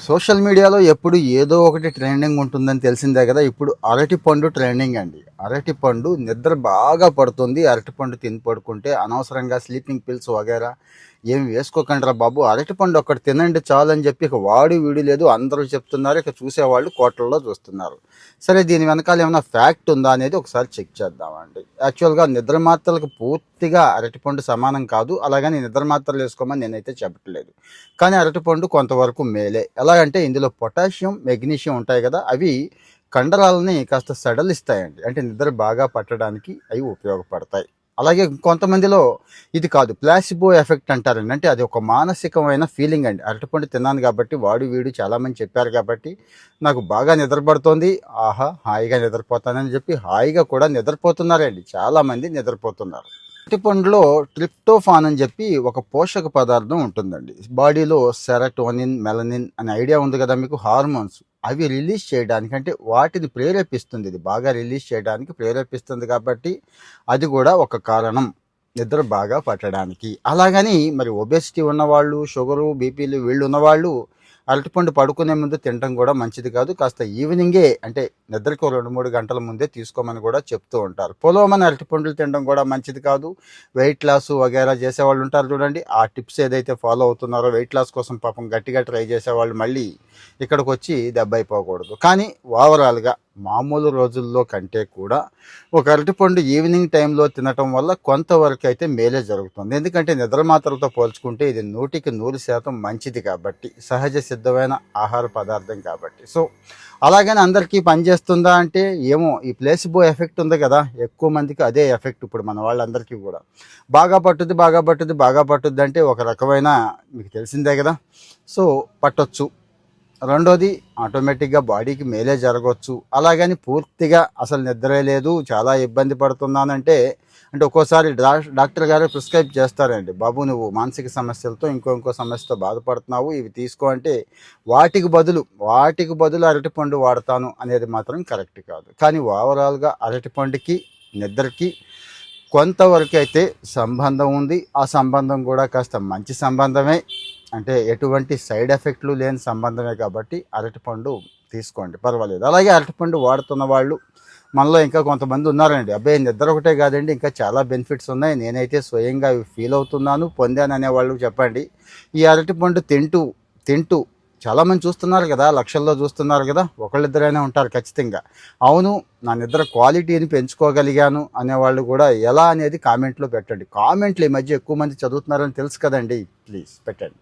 Social మీడియాలో ఎప్పుడు ఏదో ఒకటి ట్రెండింగ్ ఉంటుందని తెలిసిందే కదా. ఇప్పుడు అరటిపండు ట్రెండింగ్ అండి. అరటిపండు నిద్ర బాగా పడుతుంది. అరటిపండు తిని పడుకుంటే అనవసరంగా స్లీపింగ్ పిల్స్ వగైరా ఏమి వేసుకోకండిరా బాబు, అరటిపండు ఒక్కటి తినండి చాలు అని చెప్పి ఇక వాడు వీడు లేదు అందరూ చెప్తున్నారు. ఇక చూసేవాళ్ళు కోట్లలో చూస్తున్నారు. సరే, దీని వెనకాల ఏమైనా ఫ్యాక్ట్ ఉందా అనేది ఒకసారి చెక్ చేద్దామండి. యాక్చువల్గా నిద్ర మాత్రలకు పూర్తిగా అరటిపండు సమానం కాదు. అలాగని నిద్ర మాత్రలు వేసుకోమని నేనైతే చెప్పట్లేదు. కానీ అరటిపండు కొంతవరకు మేలే. ఎలాగంటే ఇందులో పొటాషియం, మెగ్నీషియం ఉంటాయి కదా, అవి కండరాలని కాస్త సడలిస్తాయండి. అంటే నిద్ర బాగా పట్టడానికి అవి ఉపయోగపడతాయి. అలాగే కొంతమందిలో ఇది కాదు, ప్లాసిబో ఎఫెక్ట్ అంటారండి. అంటే అది ఒక మానసికమైన ఫీలింగ్ అండి. అరటిపండు తిన్నాను కాబట్టి వాడు వీడు చాలామంది చెప్పారు కాబట్టి నాకు బాగా నిద్రపడుతోంది, ఆహా హాయిగా నిద్రపోతానని చెప్పి హాయిగా కూడా నిద్రపోతున్నారండి. చాలామంది నిద్రపోతున్నారు. అరటిపండులో ట్రిప్టోఫాన్ అని చెప్పి ఒక పోషక పదార్థం ఉంటుందండి. బాడీలో సెరటోనిన్, మెలనిన్ అనే ఐడియా ఉంది కదా మీకు, హార్మోన్స్ అవి రిలీజ్ చేయడానికి, అంటే వాటిని ప్రేరేపిస్తుంది. ఇది బాగా రిలీజ్ చేయడానికి ప్రేరేపిస్తుంది కాబట్టి అది కూడా ఒక కారణం నిద్ర బాగా పట్టడానికి. అలాగని మరి ఒబెసిటీ ఉన్నవాళ్ళు, షుగరు, బీపీలు వీళ్ళు ఉన్నవాళ్ళు అరటిపండు పడుకునే ముందు తినడం కూడా మంచిది కాదు. కాస్త ఈవినింగే, అంటే నిద్రకు 2-3 గంటల ముందే తీసుకోమని కూడా చెప్తూ ఉంటారు. పొలోమని అరటిపండులు తినడం కూడా మంచిది కాదు. వెయిట్ లాస్ వగైరా చేసేవాళ్ళు ఉంటారు చూడండి, ఆ టిప్స్ ఏదైతే ఫాలో అవుతున్నారో వెయిట్ లాస్ కోసం పాపం గట్టిగా ట్రై చేసేవాళ్ళు మళ్ళీ ఇక్కడికి వచ్చి దెబ్బ అయిపోకూడదు. కానీ ఓవరాల్గా మామూలు రోజుల్లో కంటే కూడా ఒక అరటిపండు ఈవినింగ్ టైంలో తినటం వల్ల కొంతవరకు అయితే మేలే జరుగుతుంది. ఎందుకంటే నిద్ర మాత్రలతో పోల్చుకుంటే ఇది 100% మంచిది కాబట్టి, సహజ సిద్ధమైన ఆహార పదార్థం కాబట్టి. సో అలాగని అందరికీ పనిచేస్తుందా అంటే ఏమో, ఈ ప్లేసిబో ఎఫెక్ట్ ఉంది కదా, ఎక్కువ మందికి అదే ఎఫెక్ట్. ఇప్పుడు మన వాళ్ళందరికీ కూడా బాగా పట్టుద్ది బాగా పట్టుద్ది బాగా పట్టుద్ది అంటే ఒక రకమైన మీకు తెలిసిందే కదా. సో పట్టొచ్చు. రెండోది, ఆటోమేటిక్గా బాడీకి మేలే జరగవచ్చు. అలాగని పూర్తిగా అసలు నిద్రే లేదు, చాలా ఇబ్బంది పడుతున్నానంటే, అంటే ఒక్కోసారి డాక్టర్ గారు ప్రిస్క్రైబ్ చేస్తారండి, బాబు నువ్వు మానసిక సమస్యలతో ఇంకో సమస్యతో బాధపడుతున్నావు, ఇవి తీసుకో అంటే వాటికి బదులు అరటిపండు వాడతాను అనేది మాత్రం కరెక్ట్ కాదు. కానీ ఓవరాల్గా అరటిపండుకి నిద్రకి కొంతవరకు అయితే సంబంధం ఉంది. ఆ సంబంధం కూడా కాస్త మంచి సంబంధమే, అంటే ఎటువంటి సైడ్ ఎఫెక్ట్లు లేని సంబంధమే కాబట్టి అరటిపండు తీసుకోండి, పర్వాలేదు. అలాగే అరటిపండు వాడుతున్న వాళ్ళు మనలో ఇంకా కొంతమంది ఉన్నారండి, అబ్బాయి నిద్ర ఒకటే కాదండి ఇంకా చాలా బెనిఫిట్స్ ఉన్నాయి, నేనైతే స్వయంగా ఫీల్ అవుతున్నాను, పొందాను అనే వాళ్ళు చెప్పండి. ఈ అరటిపండు తింటూ తింటూ చాలామంది చూస్తున్నారు కదా, లక్షల్లో చూస్తున్నారు కదా, ఒకళ్ళిద్దరైనా ఉంటారు ఖచ్చితంగా. అవును, నా నిద్ర క్వాలిటీని పెంచుకోగలిగాను అనేవాళ్ళు కూడా ఎలా అనేది కామెంట్లో పెట్టండి. కామెంట్లు ఈ మధ్య ఎక్కువ మంది చదువుతున్నారని తెలుసు కదండి, ప్లీజ్ పెట్టండి.